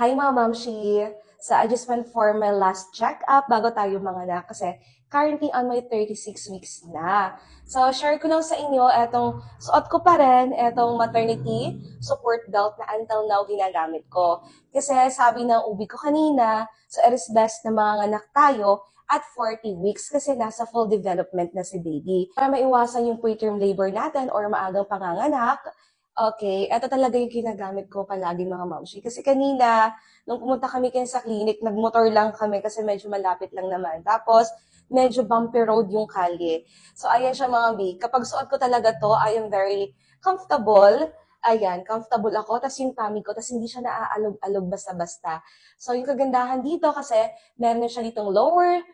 Hi mga mamshi! So I just went for my last check-up bago tayo manganak kasi currently on my 36 weeks na. So share ko lang sa inyo etong suot ko pa rin, etong maternity support belt na until now ginagamit ko. Kasi sabi ng ubi ko kanina, so it is best na manganak tayo at 40 weeks kasi nasa full development na si baby. Para maiwasan yung preterm labor natin or maagang panganganak, okay, ito talaga yung ginagamit ko palagi mga mamshi. Kasi kanina, nung pumunta kami kayo sa clinic, nagmotor lang kami kasi medyo malapit lang naman. Tapos, medyo bumpy road yung kalye. So, ayan siya mga B. Kapag suot ko talaga to, I am very comfortable. Ayan, comfortable ako. Tapos yung tummy ko, tapos hindi siya naaalog-alog basta-basta. So, yung kagandahan dito kasi, meron na siya ditong lower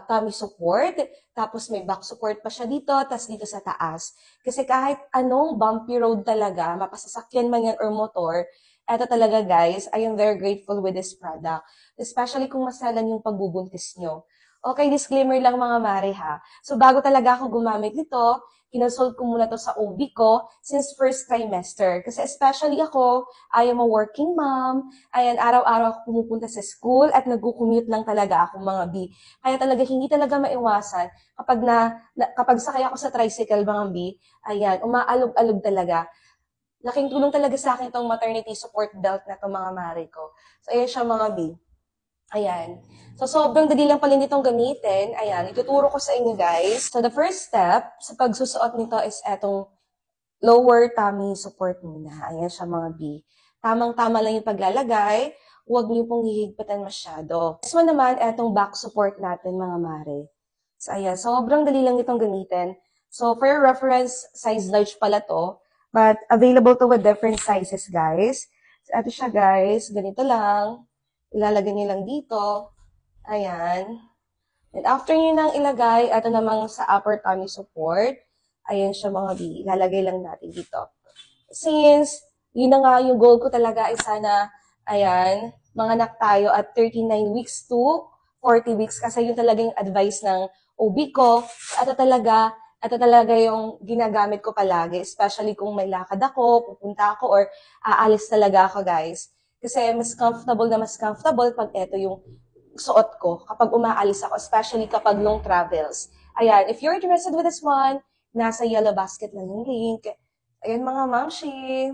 tummy support, tapos may back support pa siya dito, tapos dito sa taas. Kasi kahit anong bumpy road talaga, mapasasakyan man yan or motor, eto talaga guys, I am very grateful with this product. Especially kung masalan yung pagbubuntis nyo. Okay, disclaimer lang mga mare ha. So bago talaga ako gumamit nito, kinonsult ko muna to sa OB ko since first trimester. Kasi especially ako, I am a working mom. Ayan, araw-araw ako pumupunta sa school at nag-commute lang talaga ako mga B. Kaya talaga hindi talaga maiwasan kapag sakay ako sa tricycle mga B, ayan, umaalog-alog talaga. Laking tulong talaga sa akin itong maternity support belt na itong mga mare ko. So, ayan siya mga B. Ayan. So, sobrang dali lang pala nitong gamitin. Ayan, ituturo ko sa inyo guys. So, the first step sa pagsusuot nito is etong lower tummy support muna. Ayan siya mga B. Tamang-tama lang yung paglalagay. Huwag niyo pong hihigpitan masyado. This one naman, etong back support natin mga mare. So, ayan. Sobrang dali lang itong gamitin. So, for your reference, size large pala to. But, available to with different sizes, guys. So, ito siya, guys. Ganito lang. Ilalagay niyo lang dito. Ayan. And after niyo nang ilagay, ito namang sa upper tummy support. Ayan siya mga B. Ilalagay lang natin dito. Since, yun na nga yung goal ko talaga ay sana, ayan, manganak tayo at 39 weeks to 40 weeks kasi yun talaga yung advice ng OB ko. Ito talaga yung ginagamit ko palagi, especially kung may lakad ako, pupunta ako, or aalis talaga ako, guys. Kasi mas comfortable pag ito yung suot ko kapag umaalis ako, especially kapag long travels. Ayan, if you're interested with this one, nasa yellow basket lang yung link. Ayan mga mamshi.